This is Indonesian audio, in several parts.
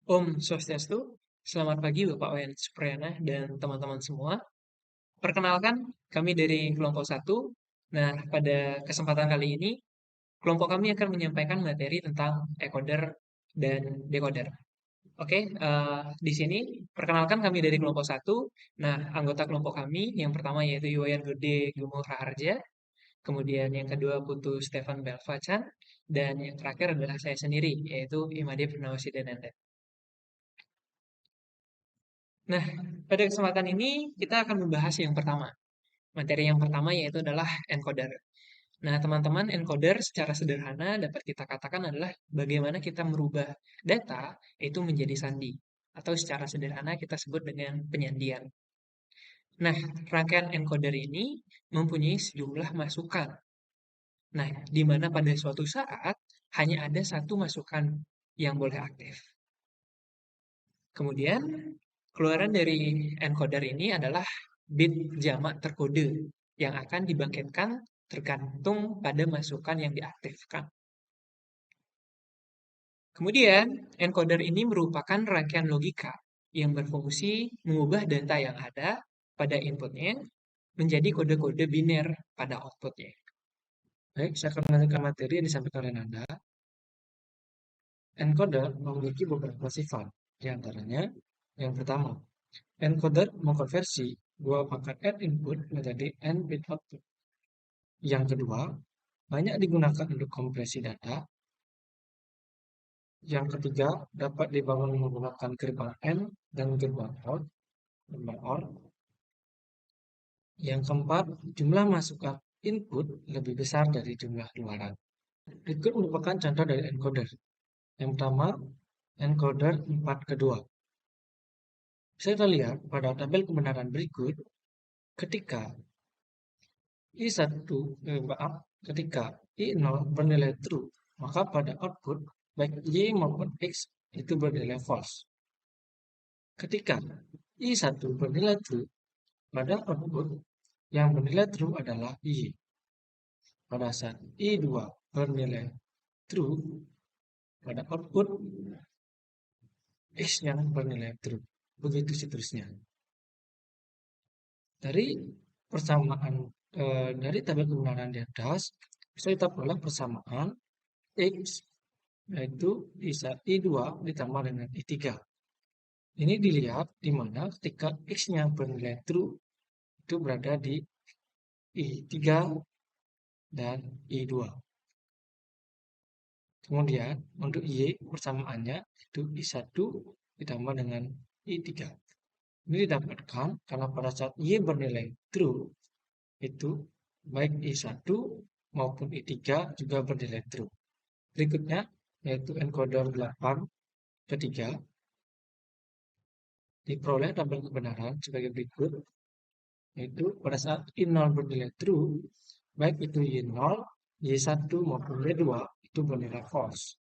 Om Swastiastu, selamat pagi Bapak Wayan Supriyana dan teman-teman semua. Perkenalkan, kami dari kelompok satu. Nah, pada kesempatan kali ini, kelompok kami akan menyampaikan materi tentang encoder dan decoder. Oke, di sini perkenalkan kami dari kelompok satu. Nah, anggota kelompok kami yang pertama yaitu Iwayan Gede Gumul Raharja, kemudian yang kedua Putu Stefan Belvachan, dan yang terakhir adalah saya sendiri, yaitu Imade Purnawasidananda. Nah, pada kesempatan ini kita akan membahas yang pertama. Materi yang pertama yaitu adalah encoder. Nah, teman-teman, encoder secara sederhana dapat kita katakan adalah bagaimana kita merubah data itu menjadi sandi. Atau secara sederhana kita sebut dengan penyandian. Nah, rangkaian encoder ini mempunyai sejumlah masukan. Nah, di mana pada suatu saat hanya ada satu masukan yang boleh aktif. Kemudian, keluaran dari encoder ini adalah bit jamak terkode yang akan dibangkitkan tergantung pada masukan yang diaktifkan. Kemudian, encoder ini merupakan rangkaian logika yang berfungsi mengubah data yang ada pada inputnya menjadi kode-kode biner pada outputnya. Baik, saya akan melanjutkan materi yang disampaikan oleh Nanda. Encoder memiliki beberapa sifat, di antaranya yang pertama, encoder mengkonversi dua paket N input menjadi N bit output. Yang kedua, banyak digunakan untuk kompresi data. Yang ketiga, dapat dibangun menggunakan gerbang N dan gerbang OR. Gerbang OR. Yang keempat, jumlah masukan input lebih besar dari jumlah keluaran. Berikut merupakan contoh dari encoder. Yang pertama, encoder 4 kedua. Bisa kita lihat pada tabel kebenaran berikut, ketika I1, ketika I0 bernilai true, maka pada output baik Y maupun X itu bernilai false. Ketika I1 bernilai true, pada output yang bernilai true adalah Y. Pada saat I2 bernilai true, pada output X yang bernilai true. Begitu seterusnya. Dari persamaan dari tabel kebenaran di atas bisa kita peroleh persamaan X yaitu I2 ditambah dengan I3. Ini dilihat di mana ketika X-nya bernilai true itu berada di I3 dan I2. Kemudian untuk Y persamaannya itu I1 ditambah dengan I3. Ini didapatkan karena pada saat Y bernilai true itu baik I1 maupun I3 juga bernilai true. Berikutnya yaitu encoder 8 ketiga diperoleh tabel kebenaran sebagai berikut, yaitu pada saat I0 bernilai true, baik itu Y0, Y1 maupun Y2 itu bernilai false.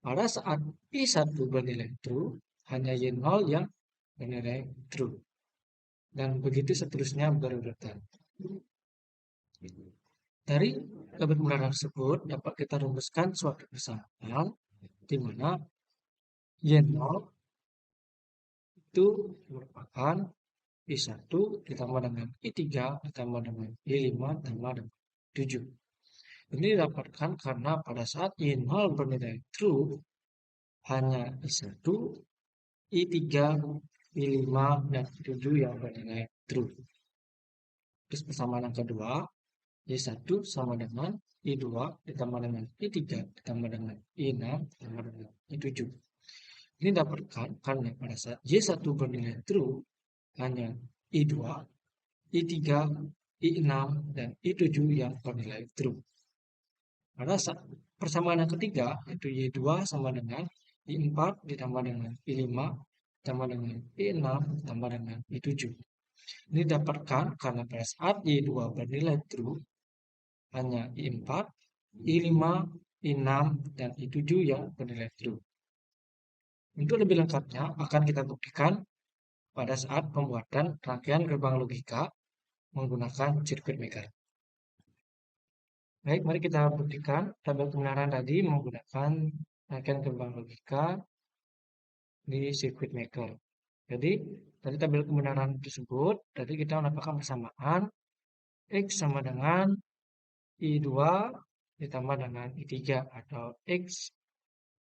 Pada saat I1 bernilai true, hanya Y0 yang bernilai true. Dan begitu seterusnya berurutan. Dari tabel kebenaran tersebut dapat kita rumuskan suatu persamaan di mana Y0 itu merupakan I1 ditambah dengan I3 ditambah dengan I5 ditambah dengan 7. Ini didapatkan karena pada saat I0 bernilai true hanya I1, I3, I5, dan I7 yang bernilai true. Terus persamaan yang kedua, I1 sama dengan I2 ditambah dengan I3 ditambah dengan I6 ditambah dengan I7. Ini dapatkan karena pada saat Y1 bernilai true hanya I2, I3, I6, dan I7 yang bernilai true. Pada saat persamaan yang ketiga, yaitu Y2 sama dengan I4 ditambah dengan I5 ditambah dengan I6 ditambah dengan I7. Ini didapatkan karena pada saat Y2 bernilai true, hanya I4, I5, I6, dan I7 yang bernilai true. Untuk lebih lengkapnya akan kita buktikan pada saat pembuatan rangkaian gerbang logika menggunakan circuit maker. Baik, mari kita buktikan tabel kebenaran tadi menggunakan rangkaian gerbang logika di circuit maker. Jadi dari tabel kebenaran tersebut, tadi kita mendapatkan persamaan X sama dengan I2 ditambah dengan I3 atau X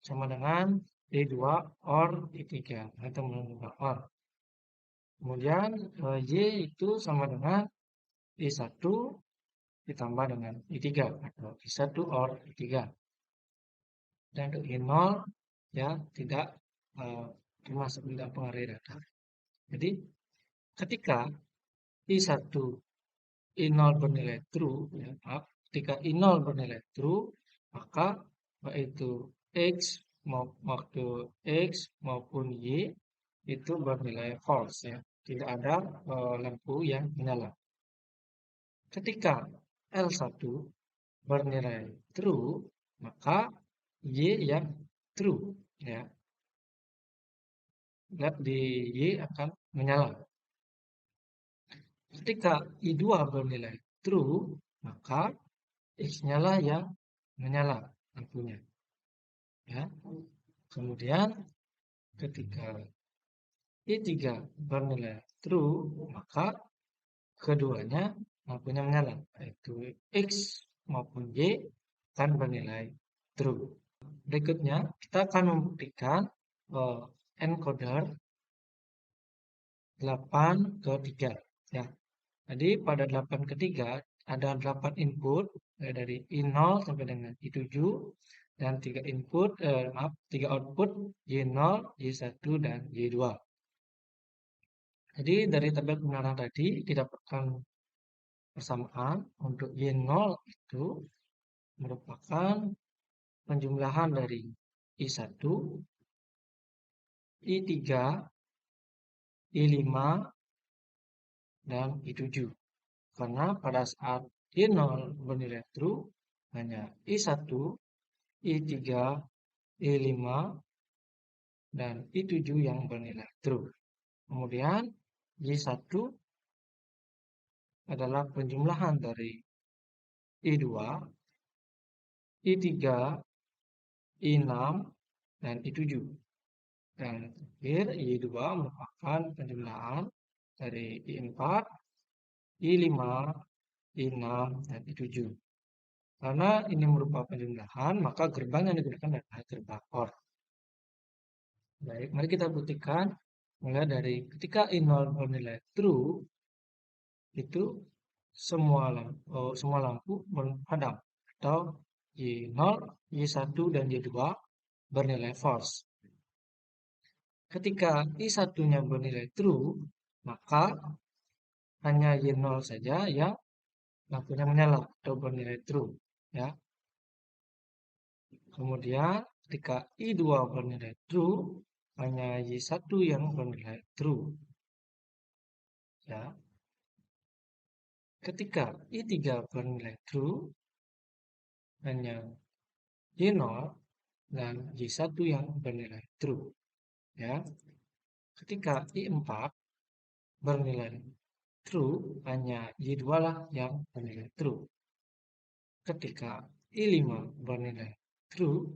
sama dengan D2 or I3 atau menambah or. Kemudian Y itu sama dengan I1 ditambah dengan I3 atau I1 or I3. Dan untuk I0 ya tidak termasuk tidak pengaruhi data. Jadi ketika I1 I0 bernilai true, ya, maaf, ketika I0 bernilai true, maka baik itu waktu X maupun Y itu bernilai false ya. Tidak ada lampu yang menyala. Ketika L1 bernilai true, maka Y yang true ya. Lihat di Y akan menyala. Ketika I2 bernilai true, maka X-nya lah yang menyala lampunya. Ya. Kemudian ketika I3 bernilai true, maka keduanya lampunya menyala, yaitu X maupun Y akan bernilai true. Berikutnya kita akan membuktikan encoder 8 ke 3 ya. Jadi pada 8 ke 3 ada 8 input dari I0 sampai dengan I7 dan 3 input maaf 3 output Y0, Y1 dan Y2. Jadi dari tabel kebenaran tadi didapatkan persamaan untuk Y0 itu merupakan penjumlahan dari I1, I3, I5 dan I7. Karena pada saat Y0 bernilai true hanya I1, I3, I5 dan I7 yang bernilai true. Kemudian Y1 adalah penjumlahan dari I2, I3, I6 dan I7. Dan terakhir I2 merupakan penjumlahan dari I4, I5, I6 dan I7. Karena ini merupakan penjumlahan, maka gerbang yang digunakan adalah gerbang OR. Baik, mari kita buktikan mulai dari ketika I0 bernilai true, itu semua lampu padam atau Y0, Y1 dan Y2 bernilai false. Ketika I1-nya bernilai true, maka hanya Y0 saja yang lampunya menyala atau bernilai true ya. Kemudian ketika I2 bernilai true, hanya Y1 yang bernilai true ya. Ketika I3 bernilai true, hanya Y0 dan Y1 yang bernilai true ya. Ketika I4 bernilai true, hanya Y2 lah yang bernilai true. Ketika I5 bernilai true,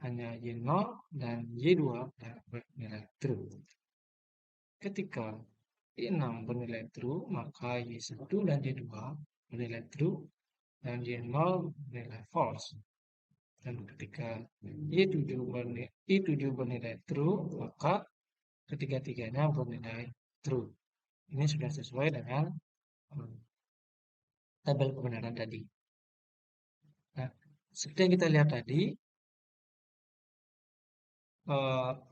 hanya Y0 dan Y2 yang bernilai true. Ketika I6 bernilai true, maka Y1 dan Y2 bernilai true dan Y0 bernilai false. Dan ketika I7 bernilai true, maka ketiga-tiganya bernilai true. Ini sudah sesuai dengan tabel kebenaran tadi. Nah, seperti yang kita lihat tadi,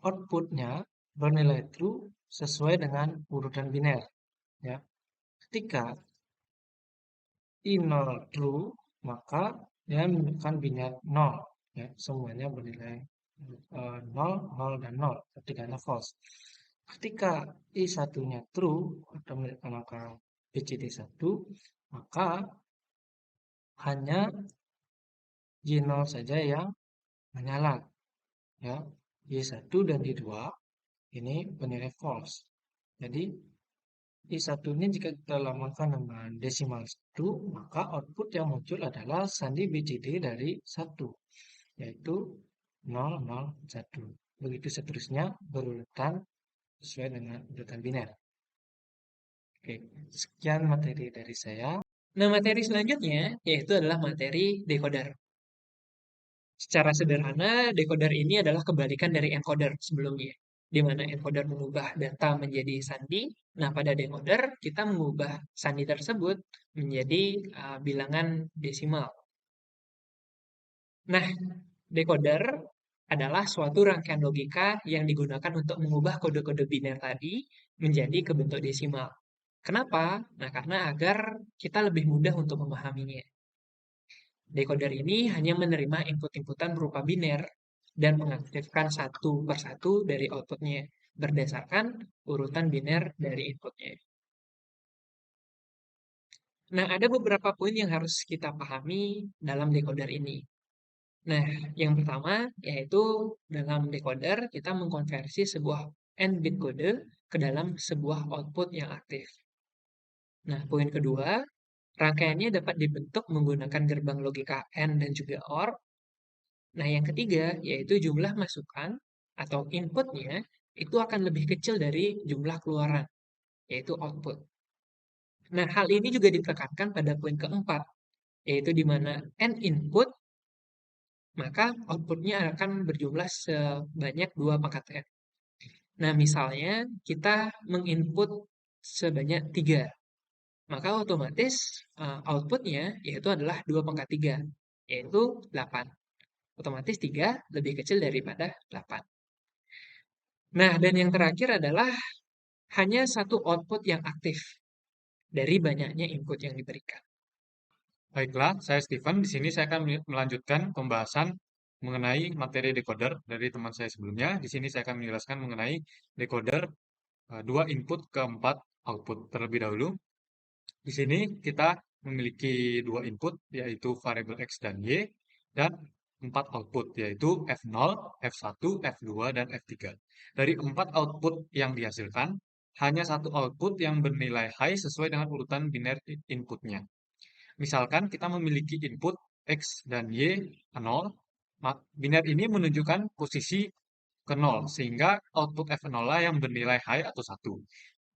outputnya bernilai true sesuai dengan urutan biner. Ya. Ketika I0 true, maka dia menunjukkan biner 0. Ya, semuanya bernilai 0, 0, dan 0. Ketiganya false. Ketika I1-nya true atau menunjukkan angka BCD1, maka hanya Y0 saja yang menyala. Ya, Y1 dan Y2 ini bernilai false. Jadi I1 ini jika kita lamakan dengan desimal 1, maka output yang muncul adalah sandi BCD dari 1, yaitu 0, 0, 1. begitu seterusnya berurutan sesuai dengan urutan biner. Oke, sekian materi dari saya. Nah, materi selanjutnya yaitu adalah materi decoder. Secara sederhana, decoder ini adalah kebalikan dari encoder sebelumnya, di mana encoder mengubah data menjadi sandi. Nah, pada decoder kita mengubah sandi tersebut menjadi bilangan desimal. Nah, decoder adalah suatu rangkaian logika yang digunakan untuk mengubah kode-kode biner tadi menjadi ke bentuk desimal. Kenapa? Nah, karena agar kita lebih mudah untuk memahaminya. Decoder ini hanya menerima input-inputan berupa biner dan mengaktifkan satu persatu dari outputnya berdasarkan urutan biner dari inputnya. Nah, ada beberapa poin yang harus kita pahami dalam decoder ini. Nah, yang pertama yaitu dalam decoder kita mengkonversi sebuah n-bit kode ke dalam sebuah output yang aktif. Nah, poin kedua, rangkaiannya dapat dibentuk menggunakan gerbang logika AND dan juga OR. Nah, yang ketiga yaitu jumlah masukan atau inputnya itu akan lebih kecil dari jumlah keluaran, yaitu output. Nah, hal ini juga ditekankan pada poin keempat, yaitu di mana n input, maka outputnya akan berjumlah sebanyak 2 pangkat n. Nah, misalnya kita menginput sebanyak 3, maka otomatis outputnya yaitu adalah 2 pangkat 3, yaitu 8. Otomatis 3 lebih kecil daripada 8. Nah, dan yang terakhir adalah hanya satu output yang aktif dari banyaknya input yang diberikan. Baiklah, saya Steven. Di sini saya akan melanjutkan pembahasan mengenai materi decoder dari teman saya sebelumnya. Di sini saya akan menjelaskan mengenai decoder 2 input ke 4 output terlebih dahulu. Di sini kita memiliki 2 input, yaitu variabel X dan Y, dan 4 output, yaitu F0, F1, F2, dan F3. Dari 4 output yang dihasilkan, hanya satu output yang bernilai high sesuai dengan urutan biner inputnya. Misalkan kita memiliki input X dan Y 0, biner ini menunjukkan posisi ke 0, sehingga output F0 lah yang bernilai high atau 1.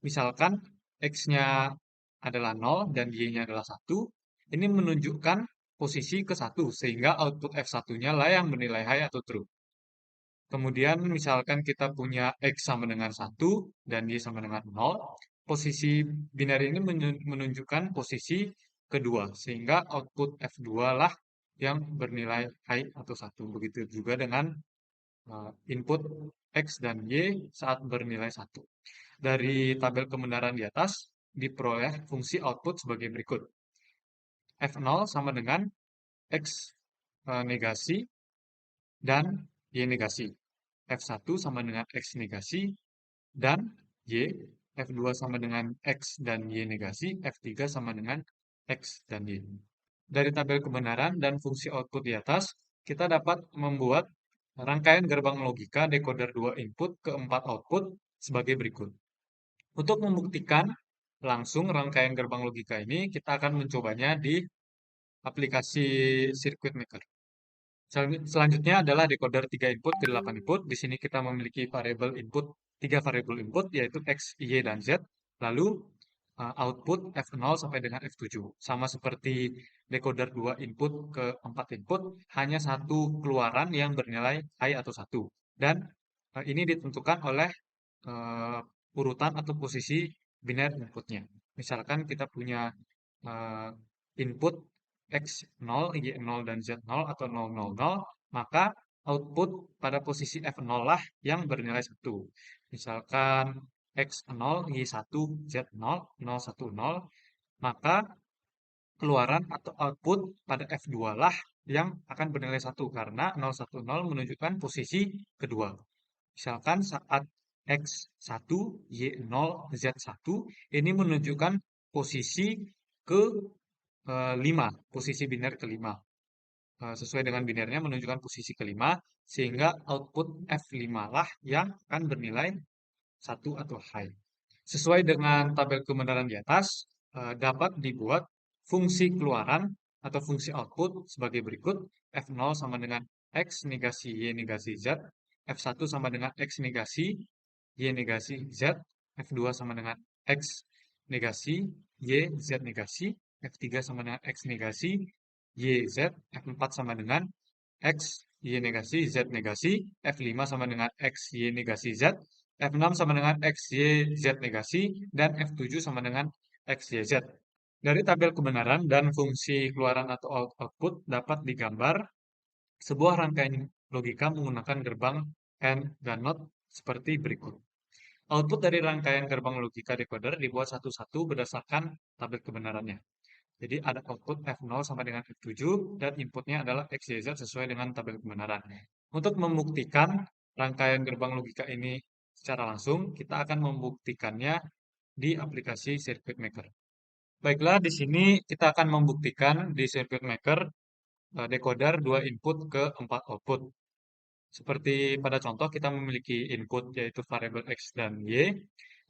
Misalkan X-nya adalah 0 dan Y-nya adalah 1, ini menunjukkan posisi ke 1, sehingga output F1-nya lah yang bernilai high atau true. Kemudian misalkan kita punya X sama dengan 1 dan Y sama dengan 0, posisi biner ini menunjukkan posisi kedua, sehingga output F2 lah yang bernilai high atau 1. Begitu juga dengan input X dan Y saat bernilai 1. Dari tabel kebenaran di atas, diperoleh fungsi output sebagai berikut. F0 sama dengan X negasi dan Y negasi. F1 sama dengan X negasi dan Y. F2 sama dengan X dan Y negasi. F3 sama dengan X dan Y. Dari tabel kebenaran dan fungsi output di atas, kita dapat membuat rangkaian gerbang logika decoder 2 input ke 4 output sebagai berikut. Untuk membuktikan langsung rangkaian gerbang logika ini, kita akan mencobanya di aplikasi Circuit Maker. Selanjutnya adalah decoder 3 input ke 8 input. Di sini kita memiliki variabel input, 3 variabel input, yaitu X, Y, dan Z. Lalu output F0 sampai dengan F7. Sama seperti decoder 2 input ke 4 input, hanya satu keluaran yang bernilai high atau 1. Dan ini ditentukan oleh urutan atau posisi biner inputnya. Misalkan kita punya uh, input X0, Y0, dan Z0 atau 000, maka output pada posisi F0 lah yang bernilai 1. Misalkan X0, Y1, Z0, 010, maka keluaran atau output pada F2 lah yang akan bernilai 1 karena 010 menunjukkan posisi kedua. Misalkan saat X1, Y0, Z1 ini menunjukkan posisi ke 5, posisi biner kelima. Sesuai dengan binernya menunjukkan posisi kelima, sehingga output F5 lah yang akan bernilai 1 atau high. Sesuai dengan tabel kebenaran di atas, dapat dibuat fungsi keluaran atau fungsi output sebagai berikut. F0 sama dengan X negasi Y negasi Z. F1 sama dengan X negasi Y negasi Z, F2 sama dengan X negasi Y Z negasi, F3 sama dengan X negasi Y Z, F4 sama dengan X Y negasi Z negasi, F5 sama dengan X Y negasi Z, F6 sama dengan X Y Z negasi, dan F7 sama dengan X Y Z. Dari tabel kebenaran dan fungsi keluaran atau output dapat digambar sebuah rangkaian logika menggunakan gerbang AND dan NOT seperti berikut. Output dari rangkaian gerbang logika decoder dibuat satu-satu berdasarkan tabel kebenarannya. Jadi ada output F0 sampai dengan F7 dan inputnya adalah X, Y, Z sesuai dengan tabel kebenaran. Untuk membuktikan rangkaian gerbang logika ini secara langsung, kita akan membuktikannya di aplikasi Circuit Maker. Baiklah, di sini kita akan membuktikan di Circuit Maker decoder 2 input ke 4 output. Seperti pada contoh kita memiliki input yaitu variabel X dan Y,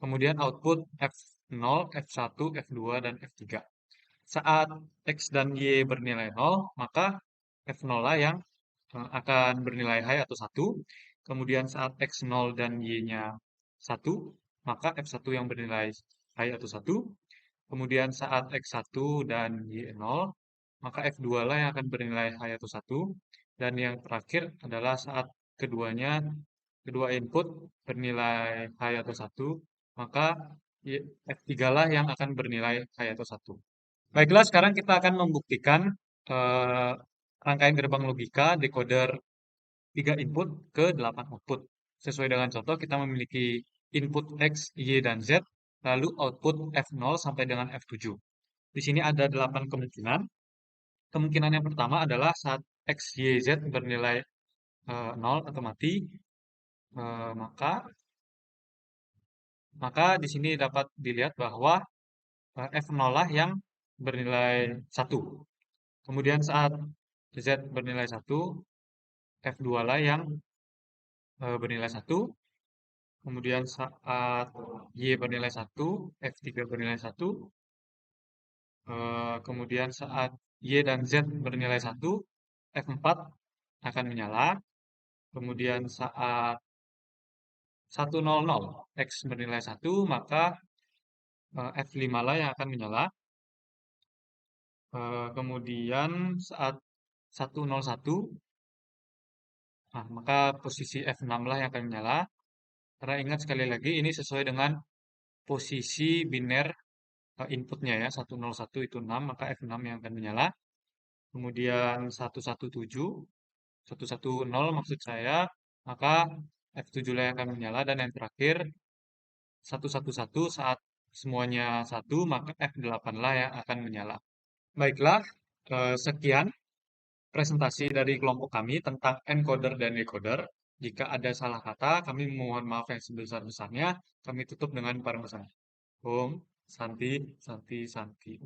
kemudian output F0, F1, F2, dan F3. Saat X dan Y bernilai 0, maka F0 lah yang akan bernilai high atau 1. Kemudian saat X0 dan Y-nya 1, maka F1 yang bernilai high atau 1. Kemudian saat X1 dan Y 0, maka F2 lah yang akan bernilai high atau 1. Dan yang terakhir adalah saat kedua input bernilai high atau 1, maka F3 lah yang akan bernilai high atau 1. Baiklah, sekarang kita akan membuktikan eh, rangkaian gerbang logika decoder 3 input ke 8 output. Sesuai dengan contoh, kita memiliki input X, Y, dan Z, lalu output F0 sampai dengan F7. Di sini ada 8 kemungkinan. Kemungkinan yang pertama adalah saat X, Y, Z bernilai 0 atau mati, eh, maka di sini dapat dilihat bahwa F0 lah yang bernilai 1. Kemudian saat Z bernilai 1, F2 lah yang bernilai 1. Kemudian saat Y bernilai 1, F3 bernilai 1. Kemudian saat Y dan Z bernilai 1, F4 akan menyala. Kemudian saat 100 X bernilai 1, maka F5 lah yang akan menyala. Kemudian saat 101, nah, maka posisi F6 lah yang akan menyala. Karena ingat sekali lagi ini sesuai dengan posisi biner inputnya ya. 101 itu 6, maka F6 yang akan menyala. Kemudian 117, 110 maksud saya, maka F7 lah yang akan menyala. Dan yang terakhir 111 saat semuanya 1, maka F8 lah yang akan menyala. Baiklah, sekian presentasi dari kelompok kami tentang encoder dan decoder. Jika ada salah kata, kami mohon maaf yang sebesar-besarnya. Kami tutup dengan paramahansa. Om Santi Santi Santi.